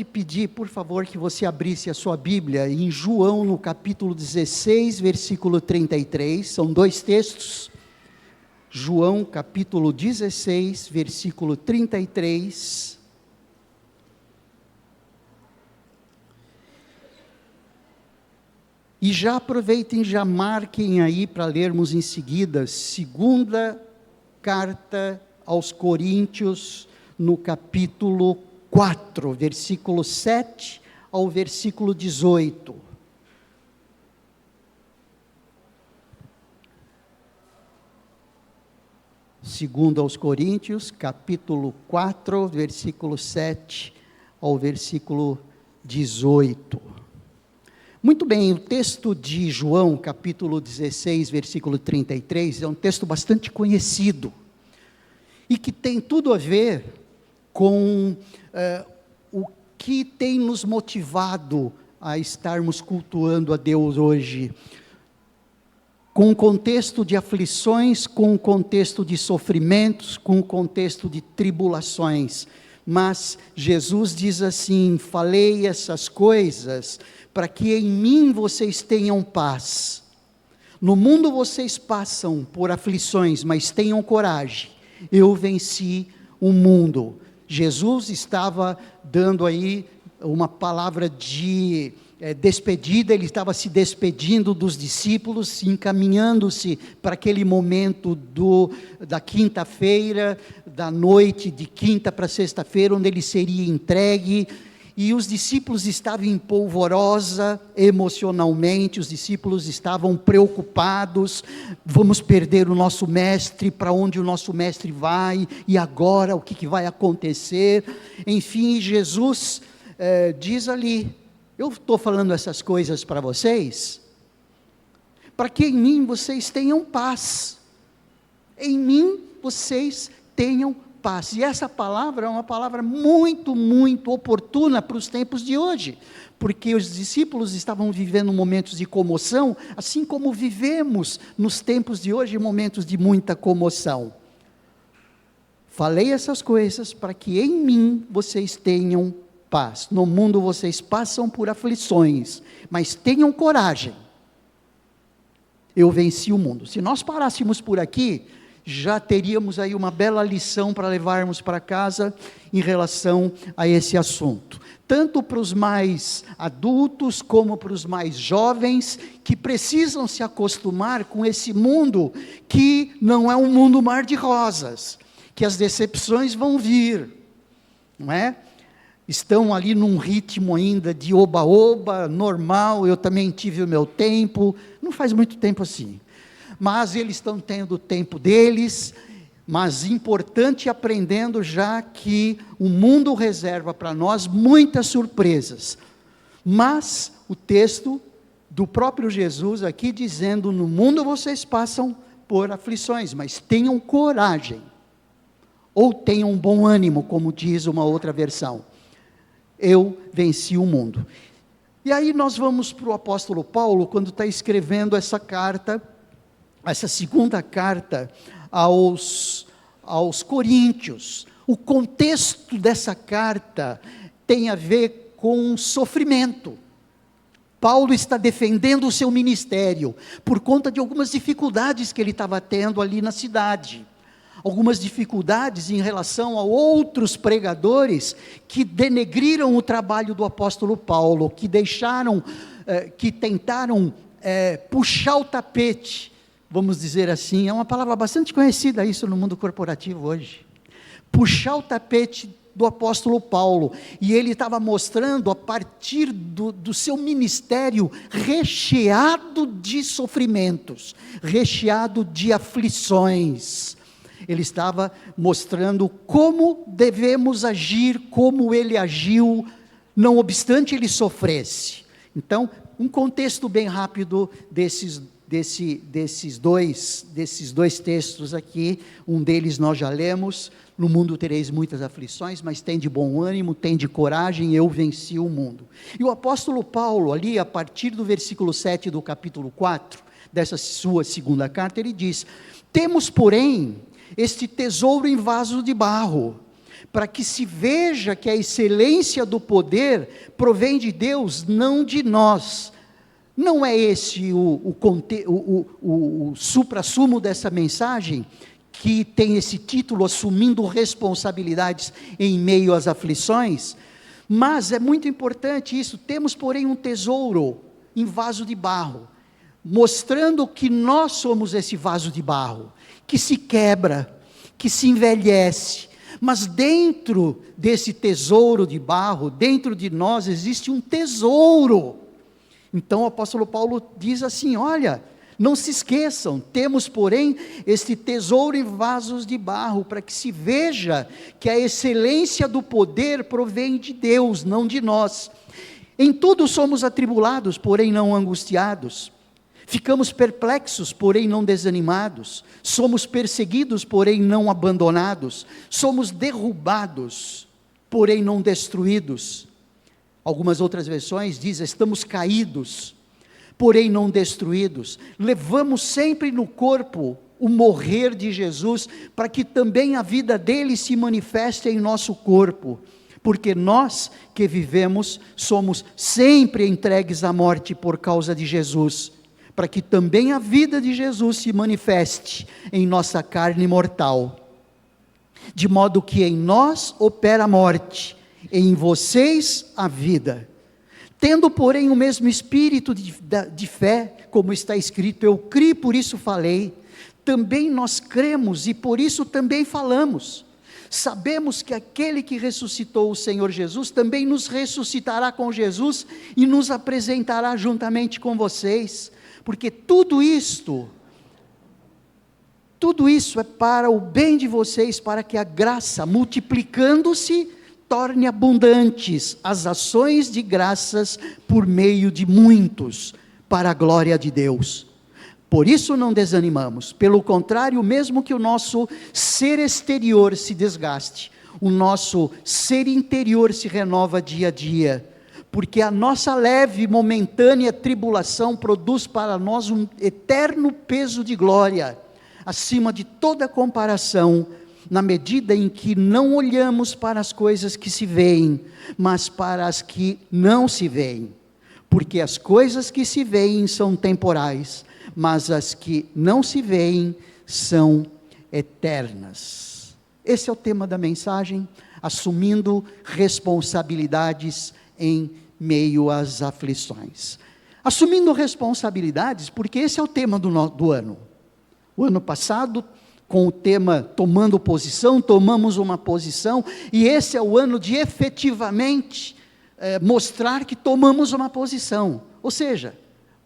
de pedir, por favor, que você abrisse a sua Bíblia em João, no capítulo 16, versículo 33, são dois textos. João, capítulo 16, versículo 33. E já aproveitem, já marquem aí para lermos em seguida, segunda carta aos Coríntios, no capítulo 4, versículo 7 ao versículo 18. Segundo aos Coríntios, capítulo 4, versículo 7 ao versículo 18. Muito bem, o texto de João, capítulo 16, versículo 33, é um texto bastante conhecido, e que tem tudo a ver com o que tem nos motivado a estarmos cultuando a Deus hoje, com o contexto de aflições, com o contexto de sofrimentos, com o contexto de tribulações. Mas Jesus diz assim: falei essas coisas para que em mim vocês tenham paz. No mundo vocês passam por aflições, mas tenham coragem, eu venci o mundo. Jesus estava dando aí uma palavra de despedida, ele estava se despedindo dos discípulos, encaminhando-se para aquele momento da quinta-feira, da noite de quinta para sexta-feira, onde ele seria entregue, e os discípulos estavam em polvorosa emocionalmente, os discípulos estavam preocupados: vamos perder o nosso mestre, para onde o nosso mestre vai, e agora o que vai acontecer? Enfim, Jesus diz ali: eu estou falando essas coisas para vocês, para que em mim vocês tenham paz, em mim vocês tenham paz. E essa palavra é uma palavra muito, muito oportuna para os tempos de hoje, porque os discípulos estavam vivendo momentos de comoção, assim como vivemos nos tempos de hoje, momentos de muita comoção. Falei essas coisas para que em mim vocês tenham paz. No mundo vocês passam por aflições, mas tenham coragem, eu venci o mundo. Se nós parássemos por aqui, já teríamos aí uma bela lição para levarmos para casa em relação a esse assunto, tanto para os mais adultos como para os mais jovens, que precisam se acostumar com esse mundo que não é um mundo mar de rosas, que as decepções vão vir, não é? Estão ali num ritmo ainda de oba-oba, normal. Eu também tive o meu tempo, não faz muito tempo assim, mas eles estão tendo o tempo deles, mas importante, aprendendo já que o mundo reserva para nós muitas surpresas. Mas o texto do próprio Jesus aqui dizendo: no mundo vocês passam por aflições, mas tenham coragem, ou tenham bom ânimo, como diz uma outra versão, eu venci o mundo. E aí nós vamos para o apóstolo Paulo, quando está escrevendo essa carta, essa segunda carta aos Coríntios. O contexto dessa carta tem a ver com sofrimento. Paulo está defendendo o seu ministério, por conta de algumas dificuldades que ele estava tendo ali na cidade. Algumas dificuldades em relação a outros pregadores que denegriram o trabalho do apóstolo Paulo, que tentaram puxar o tapete, vamos dizer assim. É uma palavra bastante conhecida isso no mundo corporativo hoje, puxar o tapete do apóstolo Paulo, e ele estava mostrando a partir do seu ministério recheado de sofrimentos, recheado de aflições. Ele estava mostrando como devemos agir, como ele agiu, não obstante ele sofresse. Então, um contexto bem rápido desses dois textos aqui. Um deles nós já lemos: no mundo tereis muitas aflições, mas tende bom ânimo, tende coragem, eu venci o mundo. E o apóstolo Paulo, ali a partir do versículo 7 do capítulo 4, dessa sua segunda carta, ele diz: temos, porém, este tesouro em vaso de barro, para que se veja que a excelência do poder provém de Deus, não de nós. Não é esse o suprassumo dessa mensagem, que tem esse título, assumindo responsabilidades em meio às aflições? Mas é muito importante isso. Temos, porém, um tesouro em vaso de barro, mostrando que nós somos esse vaso de barro, que se quebra, que se envelhece, mas dentro desse tesouro de barro, dentro de nós existe um tesouro. Então o apóstolo Paulo diz assim: olha, não se esqueçam, temos porém este tesouro em vasos de barro, para que se veja que a excelência do poder provém de Deus, não de nós. Em tudo somos atribulados, porém não angustiados. Ficamos perplexos, porém não desanimados. Somos perseguidos, porém não abandonados. Somos derrubados, porém não destruídos. Algumas outras versões dizem: estamos caídos, porém não destruídos. Levamos sempre no corpo o morrer de Jesus, para que também a vida dele se manifeste em nosso corpo. Porque nós que vivemos, somos sempre entregues à morte por causa de Jesus, para que também a vida de Jesus se manifeste em nossa carne mortal. De modo que em nós opera a morte, e em vocês a vida. Tendo, porém, o mesmo espírito de fé, como está escrito: eu criei, por isso falei. Também nós cremos e por isso também falamos. Sabemos que aquele que ressuscitou o Senhor Jesus, também nos ressuscitará com Jesus e nos apresentará juntamente com vocês. Porque tudo isso é para o bem de vocês, para que a graça, multiplicando-se, torne abundantes as ações de graças por meio de muitos, para a glória de Deus. Por isso não desanimamos, pelo contrário, mesmo que o nosso ser exterior se desgaste, o nosso ser interior se renova dia a dia, porque a nossa leve e momentânea tribulação produz para nós um eterno peso de glória, acima de toda comparação, na medida em que não olhamos para as coisas que se veem, mas para as que não se veem, porque as coisas que se veem são temporais, mas as que não se veem são eternas. Esse é o tema da mensagem: assumindo responsabilidades em meio às aflições. Assumindo responsabilidades, porque esse é o tema do ano. O ano passado, com o tema tomando posição, tomamos uma posição, e esse é o ano de efetivamente mostrar que tomamos uma posição, ou seja,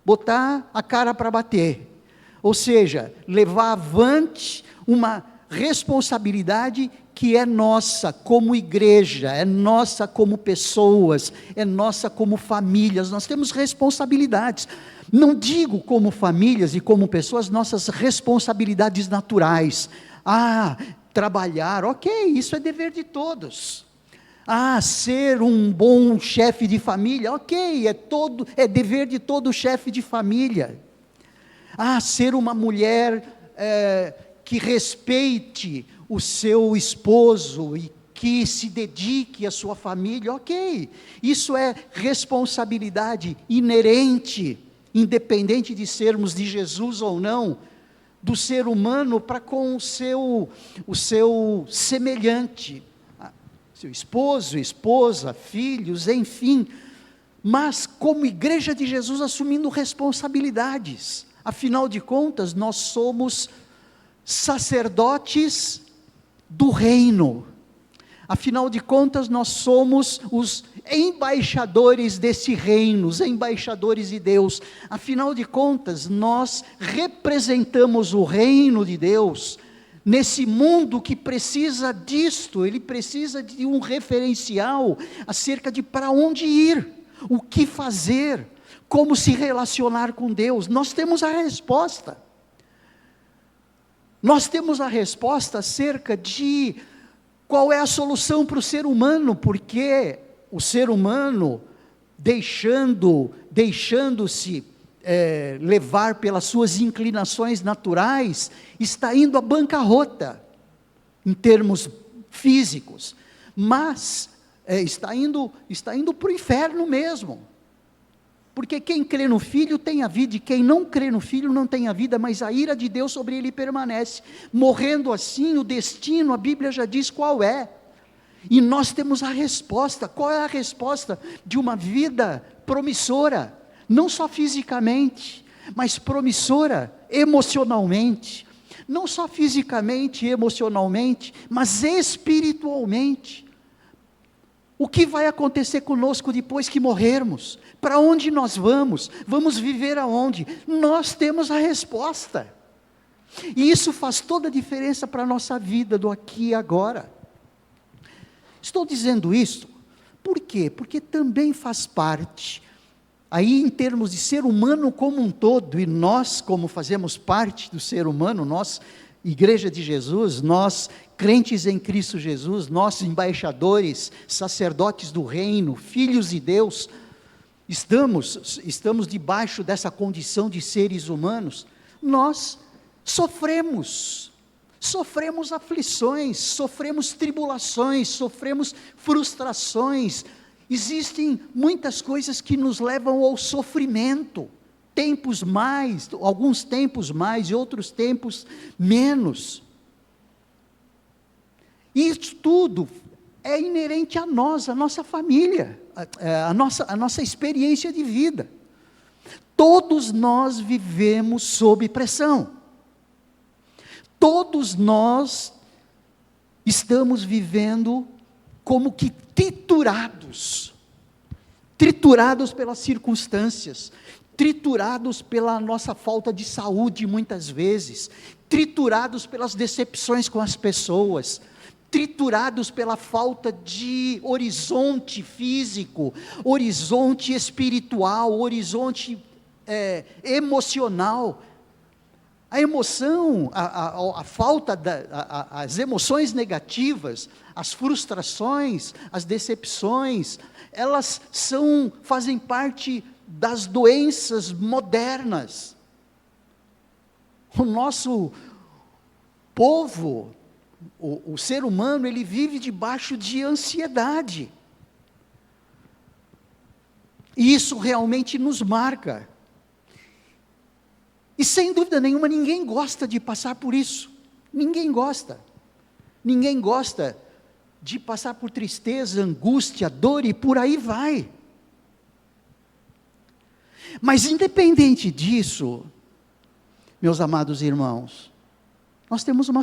botar a cara para bater, ou seja, levar avante uma responsabilidade que é nossa como igreja, é nossa como pessoas, é nossa como famílias. Nós temos responsabilidades, não digo como famílias e como pessoas, nossas responsabilidades naturais. Trabalhar, ok, isso é dever de todos. Ser um bom chefe de família, ok, é dever de todo chefe de família. Ser uma mulher que respeite o seu esposo e que se dedique à sua família, ok, isso é responsabilidade inerente, independente de sermos de Jesus ou não, do ser humano para com o seu semelhante, seu esposo, esposa, filhos, enfim, mas como igreja de Jesus assumindo responsabilidades. Afinal de contas, nós somos sacerdotes do reino. Afinal de contas, nós somos os embaixadores desse reino, os embaixadores de Deus. Afinal de contas, nós representamos o reino de Deus nesse mundo que precisa disto. Ele precisa de um referencial acerca de para onde ir, o que fazer, como se relacionar com Deus. Nós temos a resposta. Nós temos a resposta acerca de qual é a solução para o ser humano, porque o ser humano, deixando-se levar pelas suas inclinações naturais, está indo à bancarrota, em termos físicos. mas está indo para o inferno mesmo. Porque quem crê no Filho tem a vida, e quem não crê no Filho não tem a vida, mas a ira de Deus sobre ele permanece. Morrendo assim, o destino, a Bíblia já diz qual é. E nós temos a resposta. Qual é a resposta de uma vida promissora? Não só fisicamente, mas promissora emocionalmente. Não só fisicamente e emocionalmente, mas espiritualmente. O que vai acontecer conosco depois que morrermos? Para onde nós vamos? Vamos viver aonde? Nós temos a resposta. E isso faz toda a diferença para a nossa vida do aqui e agora. Estou dizendo isso, por quê? Porque também faz parte, aí em termos de ser humano como um todo, e nós como fazemos parte do ser humano, nós, Igreja de Jesus, nós crentes em Cristo Jesus, nós embaixadores, sacerdotes do reino, filhos de Deus, estamos debaixo dessa condição de seres humanos, nós sofremos aflições, sofremos tribulações, sofremos frustrações, existem muitas coisas que nos levam ao sofrimento, alguns tempos mais e outros tempos menos. Isso tudo é inerente a nós, a nossa família, a nossa experiência de vida. Todos nós vivemos sob pressão. Todos nós estamos vivendo como que triturados pelas circunstâncias, triturados pela nossa falta de saúde muitas vezes, triturados pelas decepções com as pessoas, triturados pela falta de horizonte físico, horizonte espiritual, horizonte emocional. A emoção, a falta, as emoções negativas, as frustrações, as decepções, elas fazem parte das doenças modernas. O nosso povo, o ser humano, ele vive debaixo de ansiedade. E isso realmente nos marca. E sem dúvida nenhuma, ninguém gosta de passar por isso. Ninguém gosta. Ninguém gosta de passar por tristeza, angústia, dor e por aí vai. Mas independente disso, meus amados irmãos, nós temos uma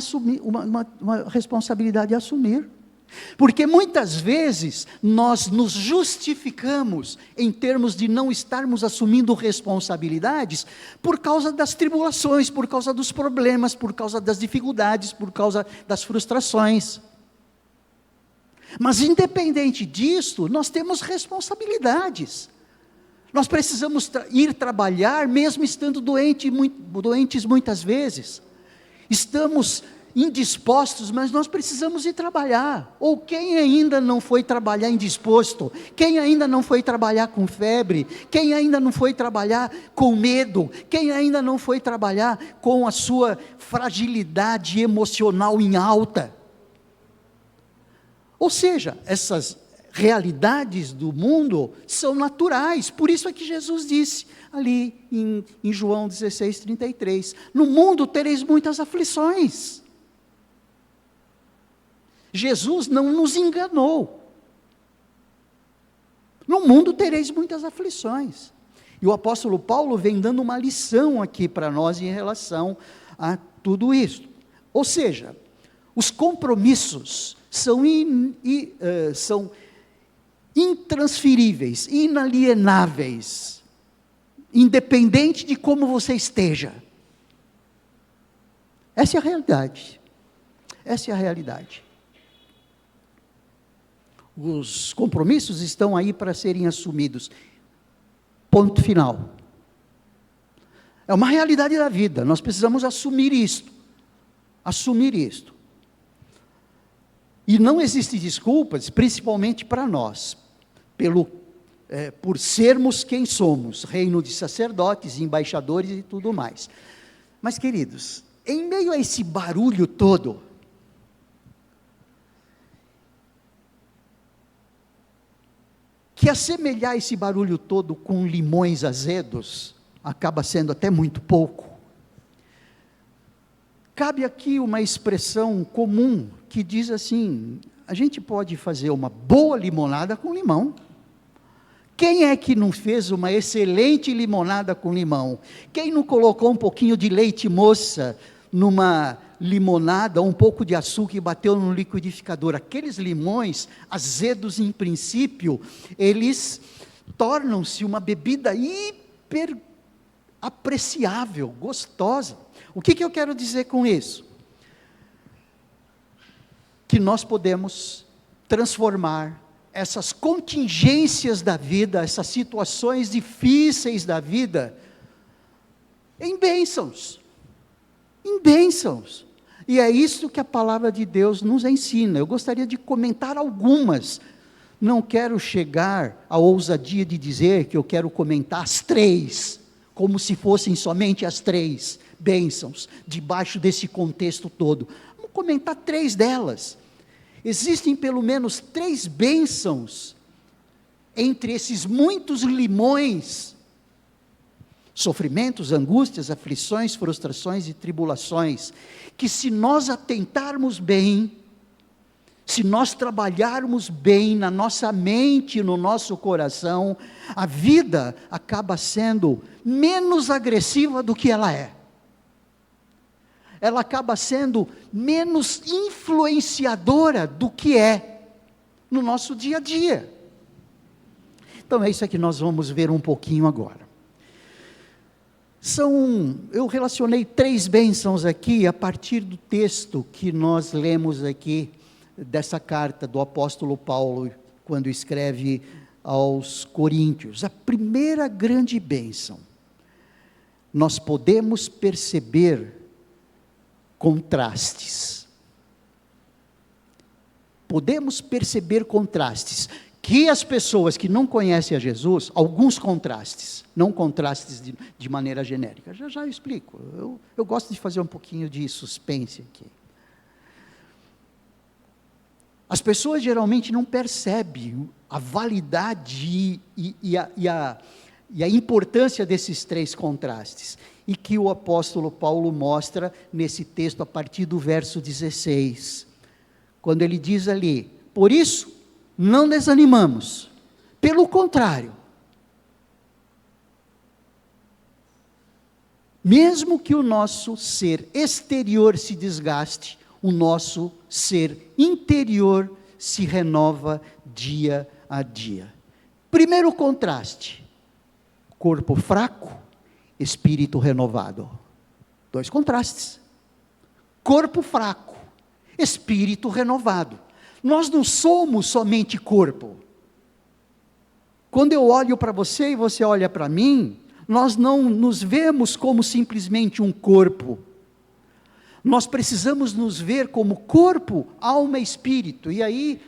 responsabilidade a assumir. Porque muitas vezes nós nos justificamos em termos de não estarmos assumindo responsabilidades por causa das tribulações, por causa dos problemas, por causa das dificuldades, por causa das frustrações. Mas independente disso, nós temos responsabilidades. Nós precisamos ir trabalhar mesmo estando doentes muitas vezes. Estamos indispostos, mas nós precisamos ir trabalhar. Ou quem ainda não foi trabalhar indisposto, quem ainda não foi trabalhar com febre, quem ainda não foi trabalhar com medo, quem ainda não foi trabalhar com a sua fragilidade emocional em alta. Ou seja, essas realidades do mundo são naturais, por isso é que Jesus disse ali em João 16:33, no mundo tereis muitas aflições. Jesus não nos enganou. No mundo tereis muitas aflições. E o apóstolo Paulo vem dando uma lição aqui para nós em relação a tudo isso. Ou seja, os compromissos são intransferíveis, inalienáveis, independente de como você esteja. Essa é a realidade. Essa é a realidade. Os compromissos estão aí para serem assumidos. Ponto final. É uma realidade da vida, nós precisamos assumir isto. Assumir isto. E não existe desculpas, principalmente para nós, por sermos quem somos, reino de sacerdotes, embaixadores e tudo mais. Mas queridos, em meio a esse barulho todo, que assemelhar esse barulho todo com limões azedos acaba sendo até muito pouco. Cabe aqui uma expressão comum que diz assim: a gente pode fazer uma boa limonada com limão. Quem é que não fez uma excelente limonada com limão? Quem não colocou um pouquinho de leite moça numa limonada, um pouco de açúcar e bateu no liquidificador? Aqueles limões azedos em princípio, eles tornam-se uma bebida hiper apreciável, gostosa. O que eu quero dizer com isso? Que nós podemos transformar essas contingências da vida, essas situações difíceis da vida, em bênçãos. Em bênçãos. E é isso que a palavra de Deus nos ensina. Eu gostaria de comentar algumas. Não quero chegar à ousadia de dizer que eu quero comentar as 3, como se fossem somente as 3 bênçãos, debaixo desse contexto todo. Vamos comentar 3 delas. Existem pelo menos 3 bênçãos, entre esses muitos limões, sofrimentos, angústias, aflições, frustrações e tribulações, que se nós atentarmos bem, se nós trabalharmos bem na nossa mente, no nosso coração, a vida acaba sendo menos agressiva do que ela é. Ela acaba sendo menos influenciadora do que é no nosso dia a dia. Então é isso que nós vamos ver um pouquinho agora. Eu relacionei 3 bênçãos aqui a partir do texto que nós lemos aqui, dessa carta do apóstolo Paulo, quando escreve aos Coríntios. A primeira grande bênção, nós podemos perceber contrastes. Podemos perceber contrastes, que as pessoas que não conhecem a Jesus, alguns contrastes, não contrastes de maneira genérica, já eu explico, eu gosto de fazer um pouquinho de suspense aqui. As pessoas geralmente não percebem a validade e a importância desses 3 contrastes, e que o apóstolo Paulo mostra nesse texto a partir do verso 16, quando ele diz ali: por isso, não desanimamos, pelo contrário, mesmo que o nosso ser exterior se desgaste, o nosso ser interior se renova dia a dia. Primeiro contraste: corpo fraco, espírito renovado. 2 contrastes. Corpo fraco, espírito renovado. Nós não somos somente corpo. Quando eu olho para você e você olha para mim, nós não nos vemos como simplesmente um corpo. Nós precisamos nos ver como corpo, alma e espírito. E aí,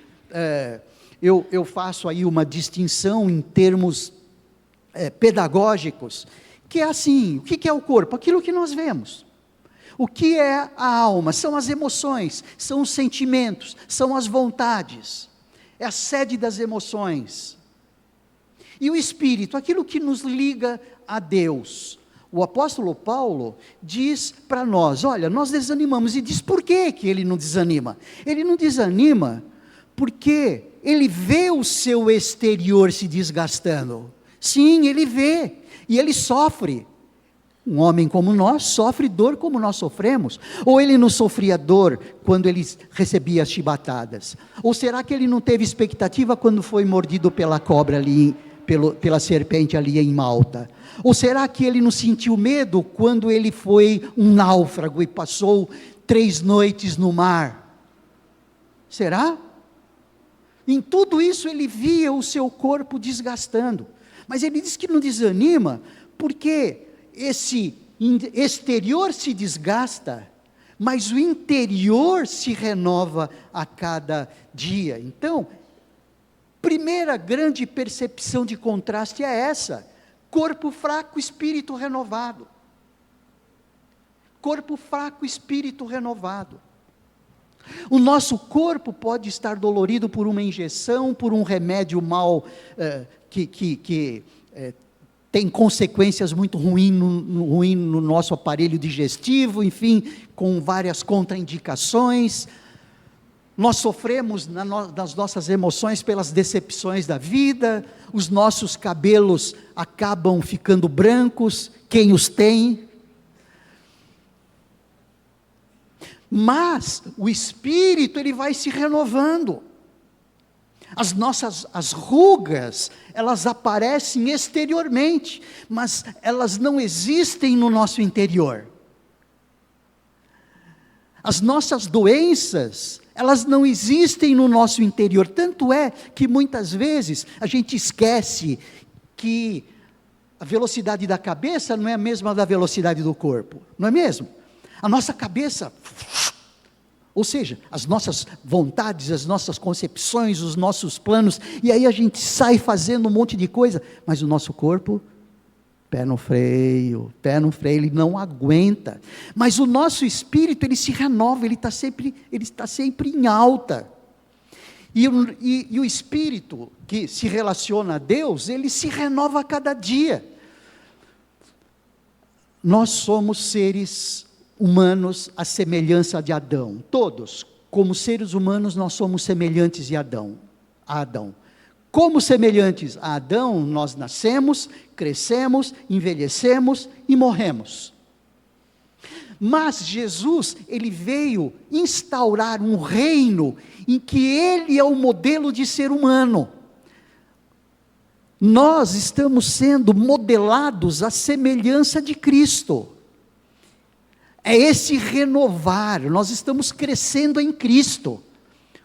eu faço aí uma distinção em termos pedagógicos, que é assim: o que é o corpo? Aquilo que nós vemos. O que é a alma? São as emoções, são os sentimentos, são as vontades, é a sede das emoções. E o espírito, aquilo que nos liga a Deus. O apóstolo Paulo diz para nós: olha, nós desanimamos, e diz por que ele não desanima? Ele não desanima porque ele vê o seu exterior se desgastando. Sim, ele vê, e ele sofre. Um homem como nós sofre dor como nós sofremos. Ou ele não sofria dor quando ele recebia as chibatadas? Ou será que ele não teve expectativa quando foi mordido pela cobra ali, pela serpente ali em Malta? Ou será que ele não sentiu medo quando ele foi um náufrago e passou 3 noites no mar? Será? Em tudo isso ele via o seu corpo desgastando. Mas ele diz que não desanima, porque esse exterior se desgasta, mas o interior se renova a cada dia. Então, primeira grande percepção de contraste é essa: corpo fraco, espírito renovado. Corpo fraco, espírito renovado. O nosso corpo pode estar dolorido por uma injeção, por um remédio mal, que tem consequências muito ruins no nosso aparelho digestivo, enfim, com várias contraindicações. Nós sofremos nas nossas emoções pelas decepções da vida, os nossos cabelos acabam ficando brancos, quem os tem. Mas o espírito, ele vai se renovando. As rugas, elas aparecem exteriormente, mas elas não existem no nosso interior. As nossas doenças, elas não existem no nosso interior. Tanto é que muitas vezes a gente esquece que a velocidade da cabeça não é a mesma da velocidade do corpo, não é mesmo? A nossa cabeça, ou seja, as nossas vontades, as nossas concepções, os nossos planos, e aí a gente sai fazendo um monte de coisa, mas o nosso corpo, pé no freio, ele não aguenta. Mas o nosso espírito, ele se renova, ele está sempre em alta. E o espírito que se relaciona a Deus, ele se renova a cada dia. Nós somos seres humanos à semelhança de Adão, todos, como seres humanos nós somos semelhantes a Adão. Como semelhantes a Adão, nós nascemos, crescemos, envelhecemos e morremos. Mas Jesus, ele veio instaurar um reino em que ele é o modelo de ser humano. Nós estamos sendo modelados à semelhança de Cristo. É esse renovar, nós estamos crescendo em Cristo.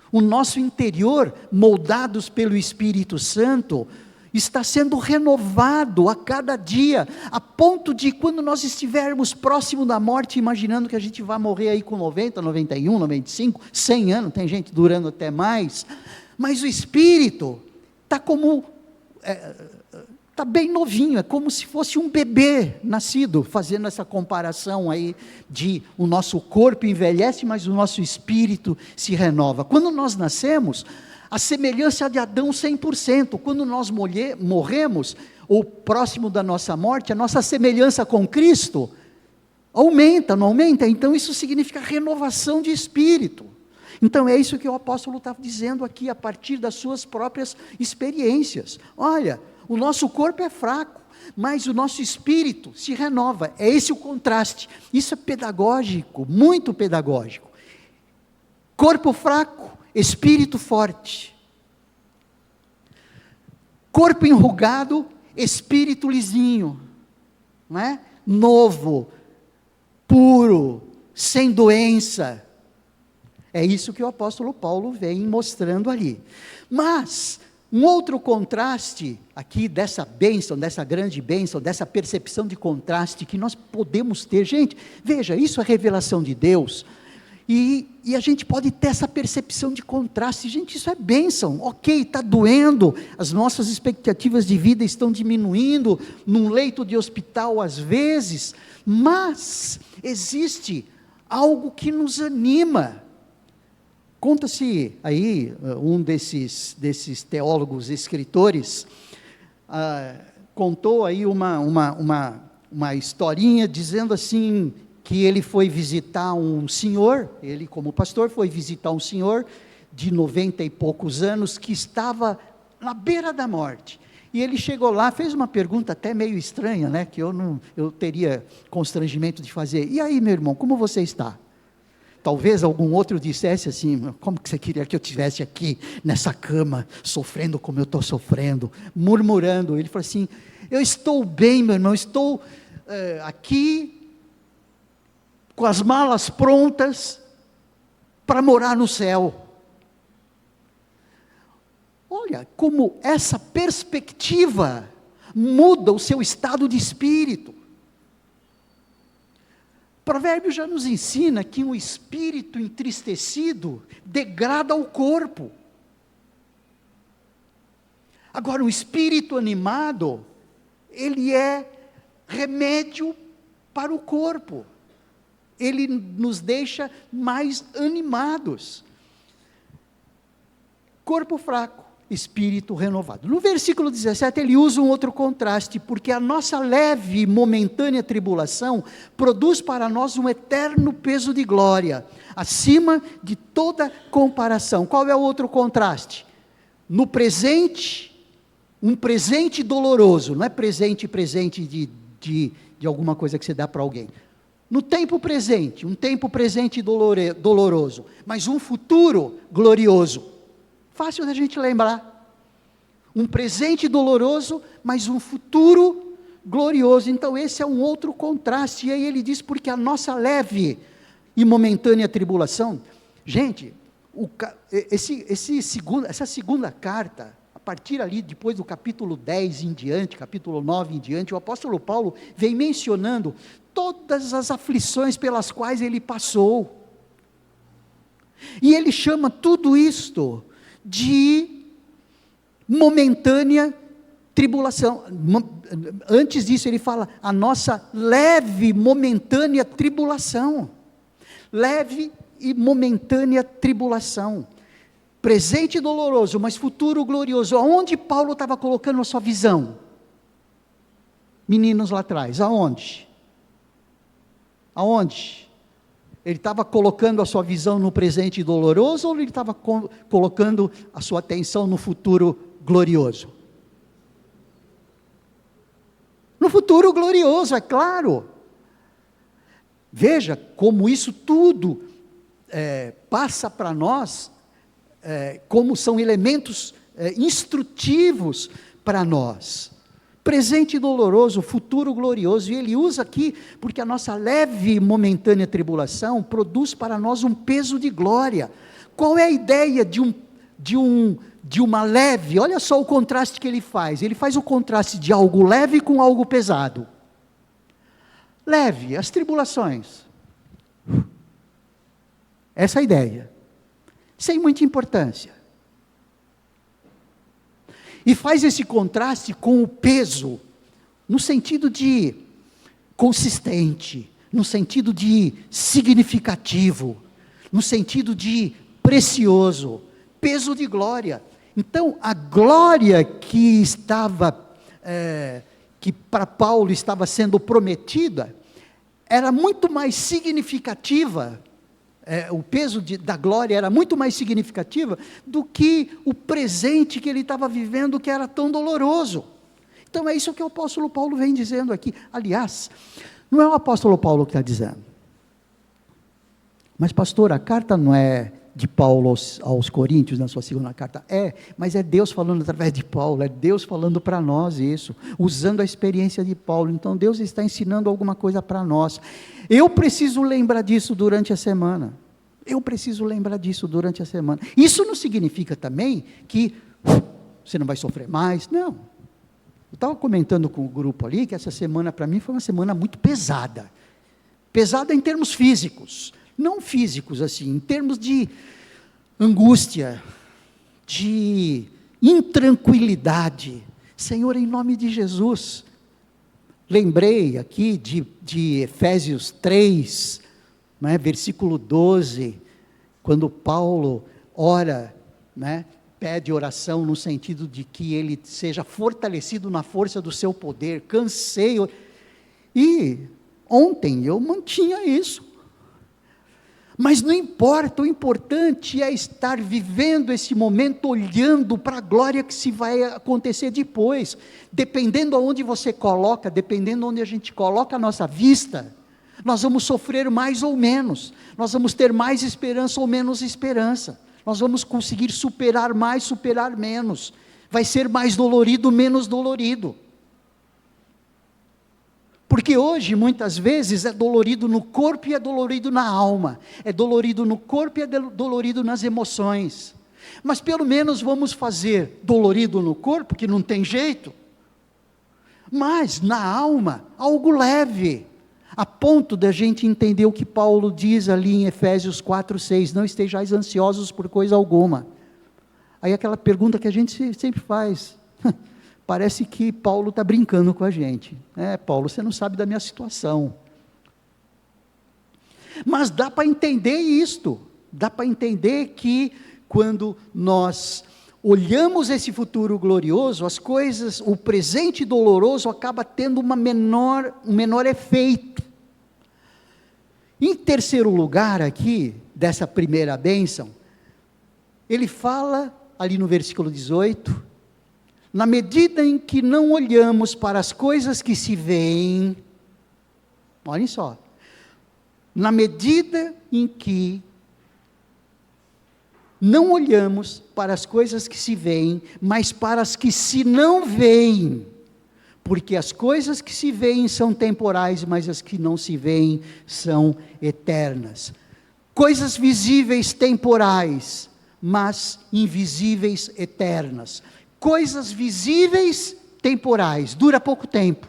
O nosso interior, moldados pelo Espírito Santo, está sendo renovado a cada dia, a ponto de quando nós estivermos próximo da morte, imaginando que a gente vai morrer aí com 90, 91, 95, 100 anos, tem gente durando até mais, mas o Espírito está está bem novinho, é como se fosse um bebê nascido, fazendo essa comparação aí de o nosso corpo envelhece, mas o nosso espírito se renova. Quando nós nascemos, a semelhança de Adão 100%, quando nós morremos, ou próximo da nossa morte, a nossa semelhança com Cristo aumenta, não aumenta? Então isso significa renovação de espírito. Então é isso que o apóstolo está dizendo aqui, a partir das suas próprias experiências. Olha, o nosso corpo é fraco, mas o nosso espírito se renova. É esse o contraste. Isso é pedagógico, muito pedagógico. Corpo fraco, espírito forte. Corpo enrugado, espírito lisinho, não é? Novo, puro, sem doença. É isso que o apóstolo Paulo vem mostrando ali. Mas um outro contraste aqui dessa bênção, dessa grande bênção, dessa percepção de contraste que nós podemos ter. Gente, veja, isso é revelação de Deus. E a gente pode ter essa percepção de contraste. Gente, isso é bênção. Ok, está doendo, as nossas expectativas de vida estão diminuindo, num leito de hospital às vezes, mas existe algo que nos anima. Conta-se aí, um desses teólogos, escritores, contou aí uma historinha, dizendo assim, que ele foi visitar um senhor, ele como pastor foi visitar um senhor de 90 e poucos anos, que estava na beira da morte. E ele chegou lá, fez uma pergunta até meio estranha, né, que eu teria constrangimento de fazer. E aí, meu irmão, como você está? Talvez algum outro dissesse assim, como que você queria que eu estivesse aqui, nessa cama, sofrendo como eu estou sofrendo, murmurando. Ele falou assim, eu estou bem, meu irmão, estou aqui, com as malas prontas, para morar no céu. Olha, como essa perspectiva muda o seu estado de espírito. O provérbio já nos ensina que um espírito entristecido degrada o corpo. Agora, um espírito animado, ele é remédio para o corpo. ele nos deixa mais animados. Corpo fraco, espírito renovado. No versículo 17, ele usa um outro contraste, porque a nossa leve e momentânea tribulação produz para nós um eterno peso de glória, acima de toda comparação. Qual é o outro contraste? No presente, um presente doloroso, não é presente de alguma coisa que você dá para alguém. No tempo presente, um tempo presente doloroso, mas um futuro glorioso. Fácil da gente lembrar. Um presente doloroso, mas um futuro glorioso. Então esse é um outro contraste. E aí ele diz, porque a nossa leve e momentânea tribulação, gente, essa segunda carta, a partir ali, depois do capítulo 10 em diante, capítulo 9 em diante, o apóstolo Paulo vem mencionando todas as aflições pelas quais ele passou. E ele chama tudo isto de momentânea tribulação. Antes disso ele fala, a nossa leve, momentânea tribulação. Leve e momentânea tribulação. Presente doloroso, mas futuro glorioso. Aonde Paulo estava colocando a sua visão? Meninos lá atrás, aonde? Aonde? Ele estava colocando a sua visão no presente doloroso, ou ele estava colocando a sua atenção no futuro glorioso? No futuro glorioso, é claro. Veja como isso tudo passa para nós, como são elementos instrutivos para nós. Presente doloroso, futuro glorioso, e ele usa aqui, porque a nossa leve e momentânea tribulação produz para nós um peso de glória. Qual é a ideia de uma leve? Olha só o contraste que ele faz o contraste de algo leve com algo pesado. Leve, as tribulações, essa é a ideia, sem muita importância. E faz esse contraste com o peso, no sentido de consistente, no sentido de significativo, no sentido de precioso, peso de glória. Então, a glória que para Paulo estava sendo prometida, era muito mais significativa, o peso da glória era muito mais significativa do que o presente que ele estava vivendo, que era tão doloroso. Então é isso que o apóstolo Paulo vem dizendo aqui. Aliás, não é o apóstolo Paulo que está dizendo. Mas pastor, a carta não é de Paulo aos Coríntios, na sua segunda carta? Mas é Deus falando através de Paulo, é Deus falando para nós isso, usando a experiência de Paulo. Então Deus está ensinando alguma coisa para nós. Eu preciso lembrar disso durante a semana. Isso não significa também que você não vai sofrer mais, não. Eu estava comentando com o grupo ali, que essa semana para mim foi uma semana muito pesada. Pesada em termos físicos, não físicos assim, em termos de angústia, de intranquilidade. Senhor, em nome de Jesus, lembrei aqui de Efésios 3, versículo 12, quando Paulo ora, pede oração no sentido de que ele seja fortalecido na força do seu poder. Cansei, e ontem eu mantinha isso, mas não importa, o importante é estar vivendo esse momento, olhando para a glória que se vai acontecer depois. Dependendo aonde você coloca, dependendo onde a gente coloca a nossa vista, nós vamos sofrer mais ou menos, nós vamos ter mais esperança ou menos esperança, nós vamos conseguir superar mais, superar menos, vai ser mais dolorido, menos dolorido. Porque hoje, muitas vezes, é dolorido no corpo e é dolorido na alma, é dolorido no corpo e é dolorido nas emoções, mas pelo menos vamos fazer dolorido no corpo, que não tem jeito, mas na alma, algo leve, a ponto da gente entender o que Paulo diz ali em Efésios 4:6, não estejais ansiosos por coisa alguma. Aí aquela pergunta que a gente sempre faz, parece que Paulo está brincando com a gente. Paulo, você não sabe da minha situação. Mas dá para entender isto, dá para entender que quando nós olhamos esse futuro glorioso, as coisas, o presente doloroso acaba tendo um menor efeito. Em terceiro lugar aqui, dessa primeira bênção, ele fala ali no versículo 18, na medida em que não olhamos para as coisas que se veem, olhem só, na medida em que não olhamos para as coisas que se veem, mas para as que se não veem, porque as coisas que se veem são temporais, mas as que não se veem são eternas. Coisas visíveis temporais, mas invisíveis eternas. Coisas visíveis temporais, dura pouco tempo.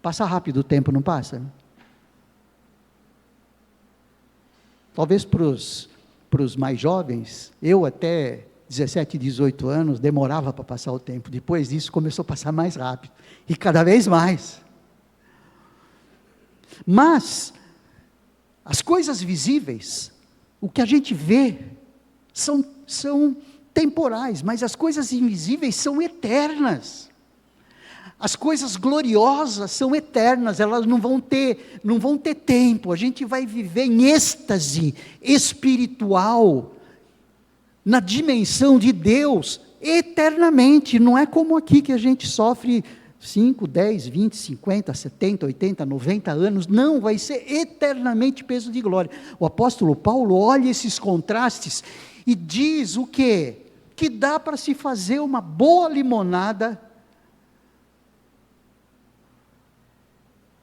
Passa rápido o tempo, não passa? Talvez para os mais jovens, eu até 17, 18 anos, demorava para passar o tempo. Depois disso, começou a passar mais rápido. E cada vez mais. Mas, as coisas visíveis, o que a gente vê, são temporais, mas as coisas invisíveis são eternas. As coisas gloriosas são eternas, elas não vão ter tempo, a gente vai viver em êxtase espiritual, na dimensão de Deus, eternamente, não é como aqui que a gente sofre 5, 10, 20, 50, 70, 80, 90 anos, não, vai ser eternamente peso de glória. O apóstolo Paulo olha esses contrastes e diz o quê? Que dá para se fazer uma boa limonada,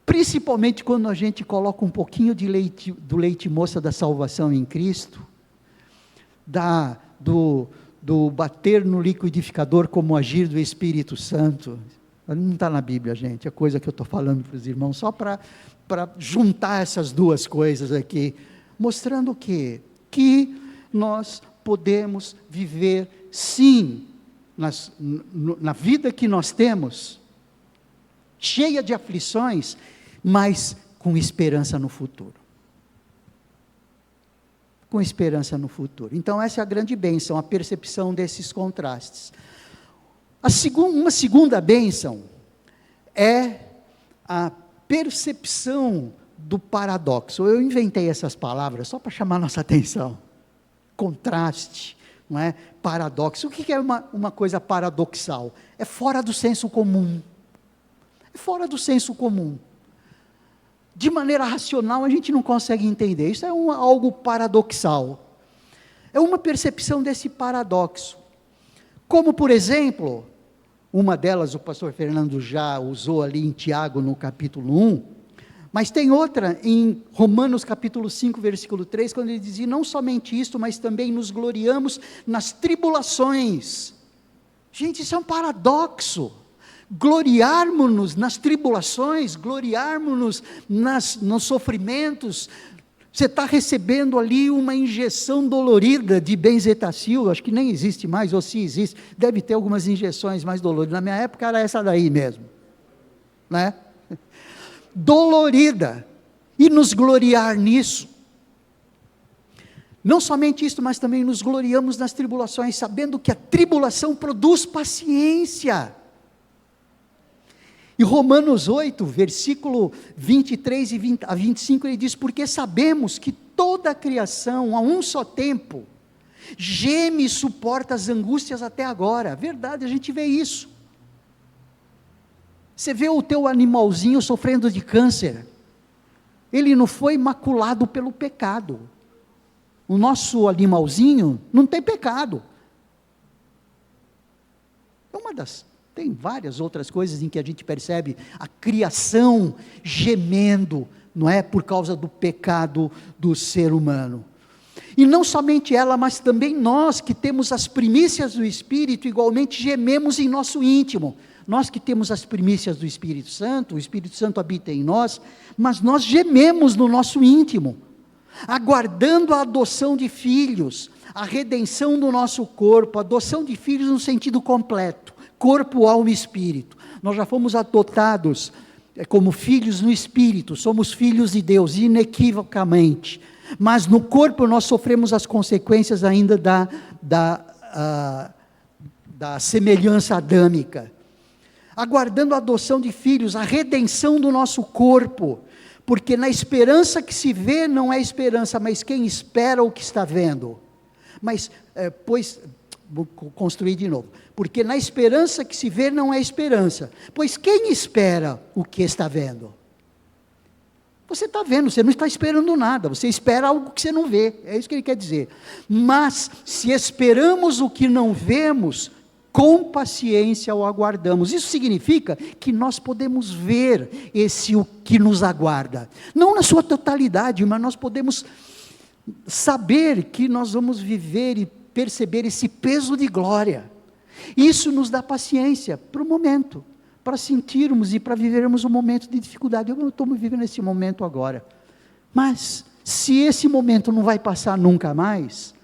principalmente quando a gente coloca um pouquinho de leite, do leite moça da salvação em Cristo, do bater no liquidificador como agir do Espírito Santo. Não está na Bíblia, gente, é coisa que eu estou falando para os irmãos, só para juntar essas duas coisas aqui, mostrando o quê? Que nós podemos viver, sim, na vida que nós temos, cheia de aflições, mas com esperança no futuro. Com esperança no futuro. Então essa é a grande bênção, a percepção desses contrastes. Uma segunda bênção é a percepção do paradoxo. Eu inventei essas palavras só para chamar nossa atenção. Contraste, não é? Paradoxo. O que é uma coisa paradoxal? É fora do senso comum. É fora do senso comum. De maneira racional a gente não consegue entender. Isso é algo paradoxal. É uma percepção desse paradoxo. Como, por exemplo, uma delas o pastor Fernando já usou ali em Tiago no capítulo 1, mas tem outra em Romanos capítulo 5, versículo 3, quando ele dizia, não somente isto, mas também nos gloriamos nas tribulações. Gente, isso é um paradoxo. Gloriarmos-nos nas tribulações, gloriarmos-nos nos sofrimentos. Você está recebendo ali uma injeção dolorida de benzetacil, acho que nem existe mais, ou se existe, deve ter algumas injeções mais doloridas, na minha época era essa daí mesmo, né? Dolorida, e nos gloriar nisso, não somente isso, mas também nos gloriamos nas tribulações, sabendo que a tribulação produz paciência. Em Romanos 8, versículo 23 a 25, ele diz, porque sabemos que toda a criação, a um só tempo, geme e suporta as angústias até agora. Verdade, a gente vê isso. Você vê o teu animalzinho sofrendo de câncer, ele não foi maculado pelo pecado. O nosso animalzinho não tem pecado. Tem várias outras coisas em que a gente percebe a criação gemendo, não é? Por causa do pecado do ser humano. E não somente ela, mas também nós que temos as primícias do Espírito, igualmente gememos em nosso íntimo. Nós que temos as primícias do Espírito Santo, o Espírito Santo habita em nós, mas nós gememos no nosso íntimo, aguardando a adoção de filhos, a redenção do nosso corpo, a adoção de filhos no sentido completo, corpo, alma e espírito. Nós já fomos adotados como filhos no Espírito, somos filhos de Deus, inequivocamente, mas no corpo nós sofremos as consequências ainda da semelhança adâmica, aguardando a adoção de filhos, a redenção do nosso corpo, porque na esperança que se vê não é esperança, mas quem espera o que está vendo, vou construir de novo, porque na esperança que se vê não é esperança, pois quem espera o que está vendo? Você está vendo, você não está esperando nada, você espera algo que você não vê, é isso que ele quer dizer, mas se esperamos o que não vemos, com paciência o aguardamos. Isso significa que nós podemos ver o que nos aguarda, não na sua totalidade, mas nós podemos saber que nós vamos viver e perceber esse peso de glória. Isso nos dá paciência para o momento, para sentirmos e para vivermos um momento de dificuldade. Eu não estou vivendo esse momento agora, mas se esse momento não vai passar nunca mais,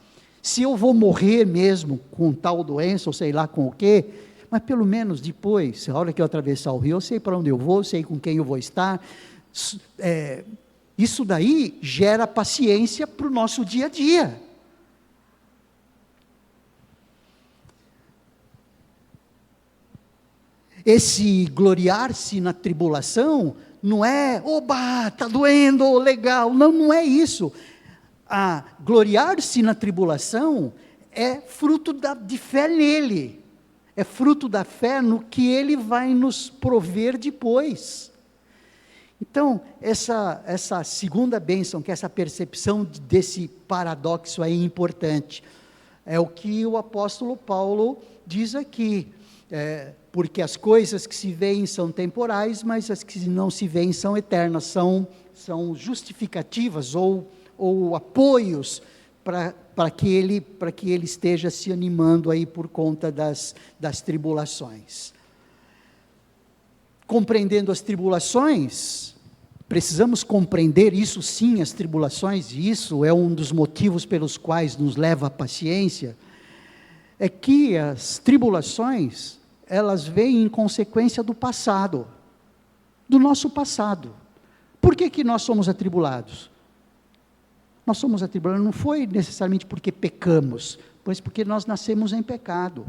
se eu vou morrer mesmo com tal doença, ou sei lá com o quê, mas pelo menos depois, a hora que eu atravessar o rio, eu sei para onde eu vou, sei com quem eu vou estar, isso daí gera paciência para o nosso dia a dia. Esse gloriar-se na tribulação, não é, oba, está doendo, legal, não é isso. A gloriar-se na tribulação é fruto de fé nele, é fruto da fé no que ele vai nos prover depois. Então, essa segunda bênção, que é essa percepção desse paradoxo aí importante, é o que o apóstolo Paulo diz aqui, porque as coisas que se veem são temporais, mas as que não se veem são eternas, são justificativas ou apoios para que ele esteja se animando aí por conta das tribulações. Compreendendo as tribulações, precisamos compreender, isso sim, as tribulações, e isso é um dos motivos pelos quais nos leva à paciência, é que as tribulações, elas vêm em consequência do passado, do nosso passado. Por que nós somos atribulados? Nós somos atribulados, não foi necessariamente porque pecamos, mas porque nós nascemos em pecado.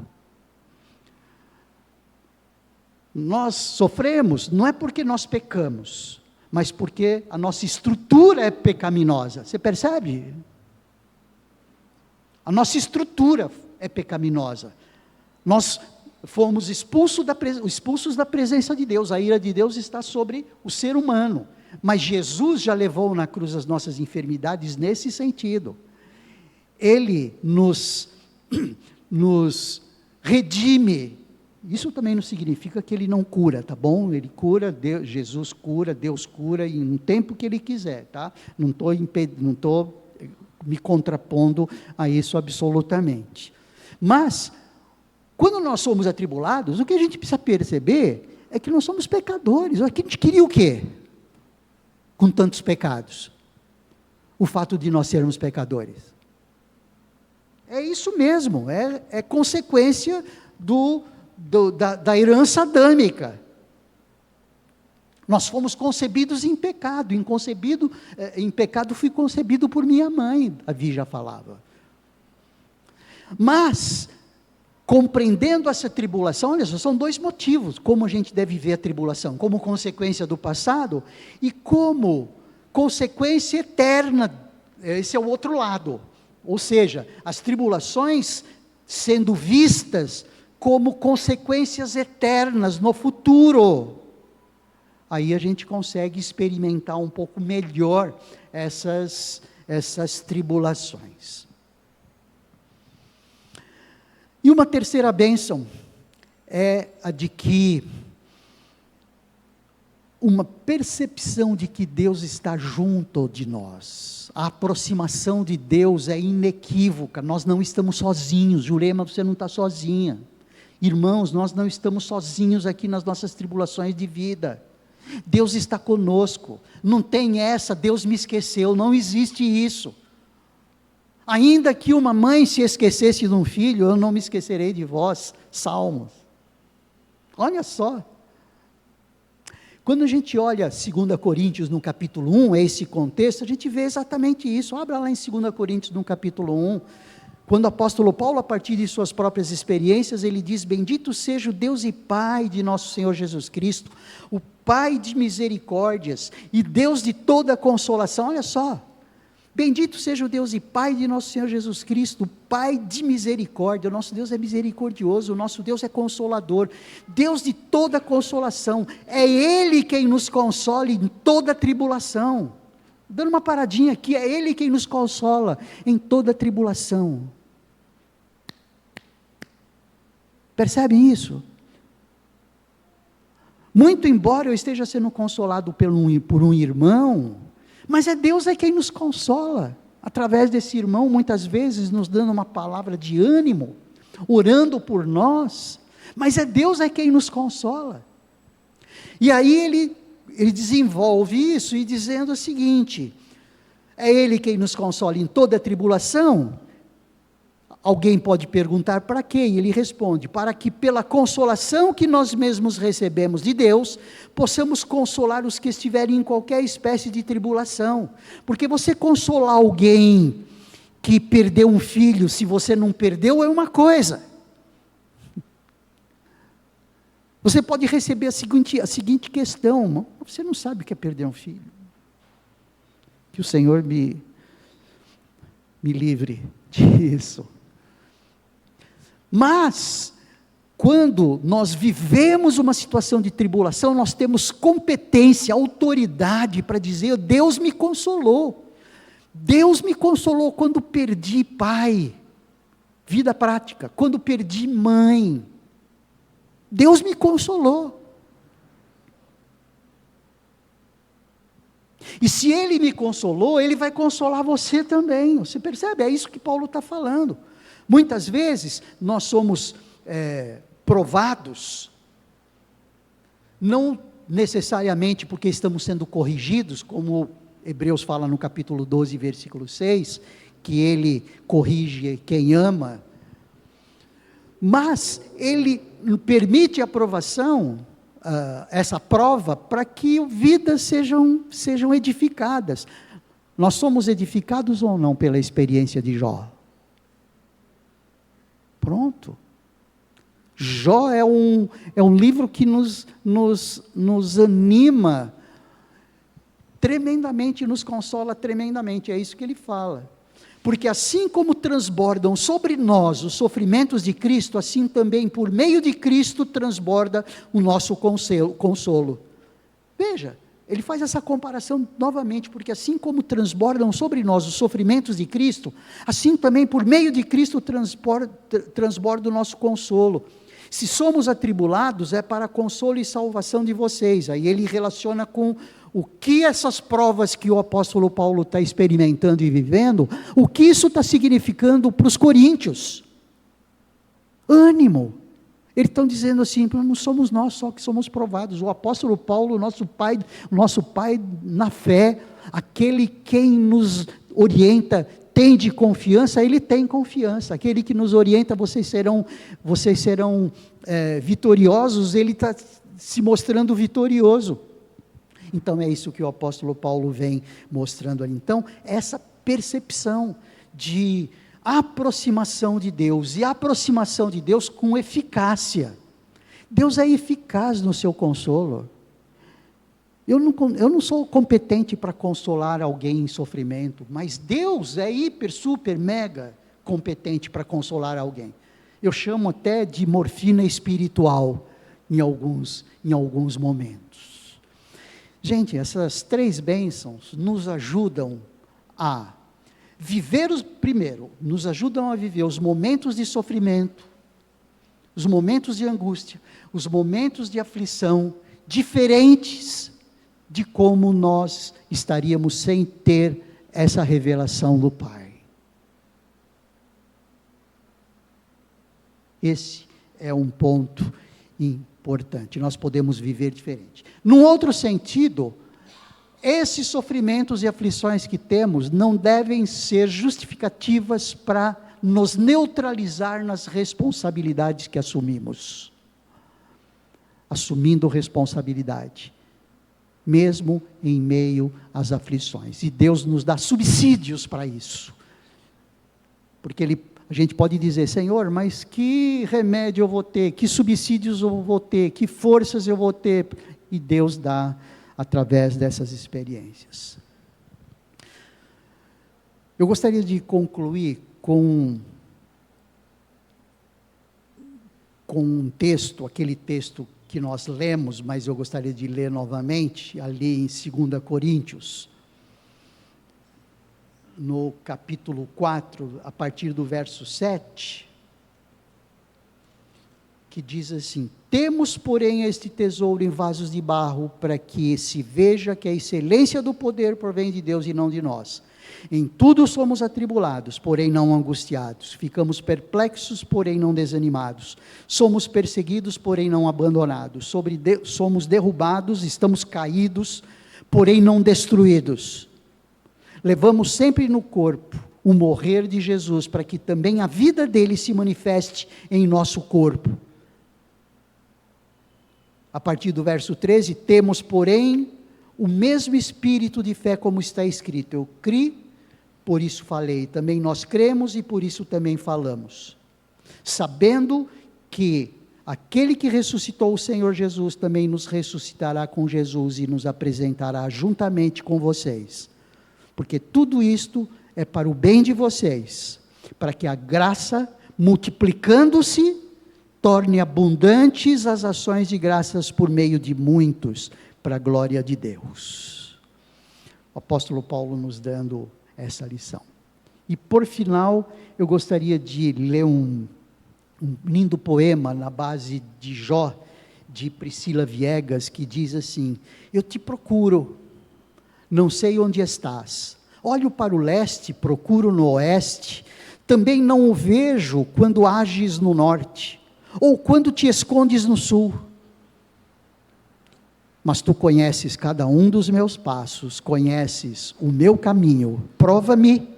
Nós sofremos, não é porque nós pecamos, mas porque a nossa estrutura é pecaminosa. Você percebe? A nossa estrutura é pecaminosa. Nós fomos expulsos da presença de Deus, a ira de Deus está sobre o ser humano. Mas Jesus já levou na cruz as nossas enfermidades nesse sentido. Ele nos redime. Isso também não significa que ele não cura, tá bom? Ele cura, Jesus cura, Deus cura em um tempo que ele quiser, tá? Não estou me contrapondo a isso absolutamente. Mas, quando nós somos atribulados, o que a gente precisa perceber é que nós somos pecadores. A gente queria o quê? Com tantos pecados, o fato de nós sermos pecadores, é isso mesmo, é consequência da herança adâmica, nós fomos concebidos em pecado, em pecado fui concebido por minha mãe, Davi já falava, mas, compreendendo essa tribulação, olha só, são dois motivos, como a gente deve ver a tribulação, como consequência do passado, e como consequência eterna, esse é o outro lado, ou seja, as tribulações sendo vistas como consequências eternas no futuro, aí a gente consegue experimentar um pouco melhor essas tribulações. E uma terceira bênção é a de que uma percepção de que Deus está junto de nós. A aproximação de Deus é inequívoca, nós não estamos sozinhos. Jurema, você não está sozinha. Irmãos, nós não estamos sozinhos aqui nas nossas tribulações de vida. Deus está conosco. Não tem essa, Deus me esqueceu, não existe isso. Ainda que uma mãe se esquecesse de um filho, eu não me esquecerei de vós. Salmos. Olha só. Quando a gente olha 2 Coríntios no capítulo 1, esse contexto, a gente vê exatamente isso. Abra lá em 2 Coríntios no capítulo 1, quando o apóstolo Paulo, a partir de suas próprias experiências, ele diz: bendito seja o Deus e Pai de nosso Senhor Jesus Cristo, o Pai de misericórdias e Deus de toda consolação. Olha só, bendito seja o Deus e Pai de nosso Senhor Jesus Cristo, Pai de misericórdia. O nosso Deus é misericordioso, o nosso Deus é consolador, Deus de toda consolação. É Ele quem nos consola em toda tribulação. Dando uma paradinha aqui, é Ele quem nos consola em toda tribulação. Percebem isso? Muito embora eu esteja sendo consolado por um irmão, mas é Deus quem nos consola, através desse irmão, muitas vezes nos dando uma palavra de ânimo, orando por nós, mas é Deus quem nos consola. E aí ele desenvolve isso e dizendo o seguinte: é Ele quem nos consola em toda tribulação. Alguém pode perguntar para quê? E ele responde: para que pela consolação que nós mesmos recebemos de Deus, possamos consolar os que estiverem em qualquer espécie de tribulação. Porque você consolar alguém que perdeu um filho, se você não perdeu, é uma coisa. Você pode receber a seguinte questão: você não sabe o que é perder um filho. Que o Senhor me livre disso. Mas, quando nós vivemos uma situação de tribulação, nós temos competência, autoridade para dizer: Deus me consolou. Deus me consolou quando perdi pai, vida prática, quando perdi mãe. Deus me consolou. E se Ele me consolou, Ele vai consolar você também. Você percebe? É isso que Paulo está falando. Muitas vezes nós somos provados, não necessariamente porque estamos sendo corrigidos, como Hebreus fala no capítulo 12, versículo 6, que Ele corrige quem ama, mas Ele permite a provação, essa prova, para que vidas sejam edificadas. Nós somos edificados ou não pela experiência de Jó? Pronto. Jó é um livro que nos anima tremendamente, nos consola tremendamente, é isso que ele fala. Porque assim como transbordam sobre nós os sofrimentos de Cristo, assim também por meio de Cristo transborda o nosso consolo. Veja, ele faz essa comparação novamente, porque assim como transbordam sobre nós os sofrimentos de Cristo, assim também por meio de Cristo transborda o nosso consolo. Se somos atribulados, é para consolo e salvação de vocês. Aí ele relaciona com o que essas provas que o apóstolo Paulo está experimentando e vivendo, o que isso está significando para os coríntios. Ânimo. Eles estão dizendo assim: não somos nós só que somos provados. O apóstolo Paulo, nosso pai na fé, aquele quem nos orienta, tem de confiança, ele tem confiança. Aquele que nos orienta, vocês serão vitoriosos, ele está se mostrando vitorioso. Então é isso que o apóstolo Paulo vem mostrando ali. Então, essa percepção de aproximação de Deus, e aproximação de Deus com eficácia. Deus é eficaz no seu consolo. Eu não sou competente para consolar alguém em sofrimento, mas Deus é hiper, super, mega competente para consolar alguém. Eu chamo até de morfina espiritual em alguns momentos. Gente, essas 3 bênçãos nos ajudam a viver nos ajudam a viver os momentos de sofrimento, os momentos de angústia, os momentos de aflição, diferentes de como nós estaríamos sem ter essa revelação do Pai. Esse é um ponto importante, nós podemos viver diferente. Num outro sentido, esses sofrimentos e aflições que temos não devem ser justificativas para nos neutralizar nas responsabilidades que assumimos. Assumindo responsabilidade. mesmo em meio às aflições. E Deus nos dá subsídios para isso. Porque a gente pode dizer: Senhor, mas que remédio eu vou ter? Que subsídios eu vou ter? Que forças eu vou ter? E Deus dá através dessas experiências. Eu gostaria de concluir com um texto, aquele texto que nós lemos, mas eu gostaria de ler novamente, ali em 2 Coríntios, no capítulo 4, a partir do verso 7, que diz assim: temos, porém, este tesouro em vasos de barro, para que se veja que a excelência do poder provém de Deus e não de nós. Em tudo somos atribulados, porém não angustiados. Ficamos perplexos, porém não desanimados. Somos perseguidos, porém não abandonados. Somos derrubados, estamos caídos, porém não destruídos. Levamos sempre no corpo o morrer de Jesus, para que também a vida dele se manifeste em nosso corpo. A partir do verso 13, temos, porém, o mesmo espírito de fé, como está escrito: eu criei, por isso falei. Também nós cremos e por isso também falamos, sabendo que aquele que ressuscitou o Senhor Jesus também nos ressuscitará com Jesus e nos apresentará juntamente com vocês, porque tudo isto é para o bem de vocês, para que a graça, multiplicando-se, torne abundantes as ações de graças por meio de muitos, para a glória de Deus. O apóstolo Paulo nos dando essa lição. E por final, eu gostaria de ler um lindo poema na base de Jó, de Priscila Viegas, que diz assim: eu te procuro, não sei onde estás, olho para o leste, procuro no oeste, também não o vejo quando ages no norte, ou quando te escondes no sul. Mas tu conheces cada um dos meus passos, conheces o meu caminho, prova-me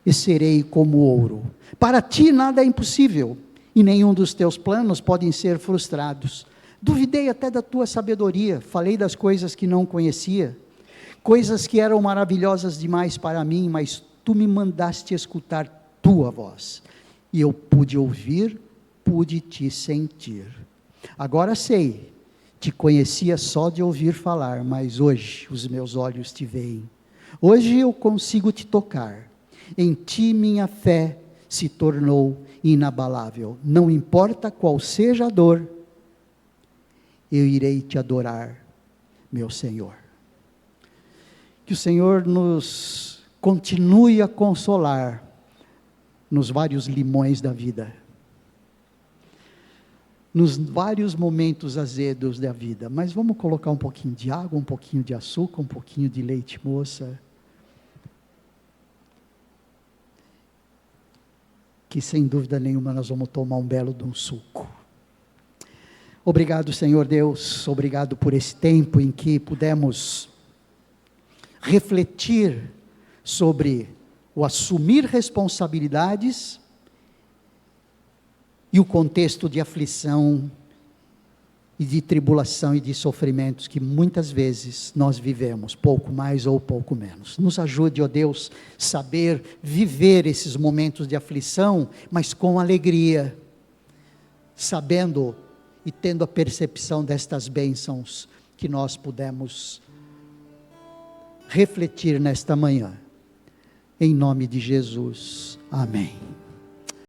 e serei como ouro. Para ti nada é impossível, e nenhum dos teus planos podem ser frustrados. Duvidei até da tua sabedoria, falei das coisas que não conhecia, coisas que eram maravilhosas demais para mim, mas tu me mandaste escutar tua voz, e eu pude ouvir, pude te sentir. Agora sei, te conhecia só de ouvir falar, mas hoje os meus olhos te veem. Hoje eu consigo te tocar. Em ti minha fé se tornou inabalável. Não importa qual seja a dor, eu irei te adorar, meu Senhor. Que o Senhor nos continue a consolar nos vários limões da vida, nos vários momentos azedos da vida, mas vamos colocar um pouquinho de água, um pouquinho de açúcar, um pouquinho de leite moça, que sem dúvida nenhuma nós vamos tomar um belo de um suco. Obrigado, Senhor Deus, obrigado por esse tempo em que pudemos refletir sobre o assumir responsabilidades e o contexto de aflição e de tribulação e de sofrimentos que muitas vezes nós vivemos, pouco mais ou pouco menos. Nos ajude, ó Deus, saber viver esses momentos de aflição, mas com alegria, sabendo e tendo a percepção destas bênçãos que nós pudemos refletir nesta manhã. Em nome de Jesus, amém.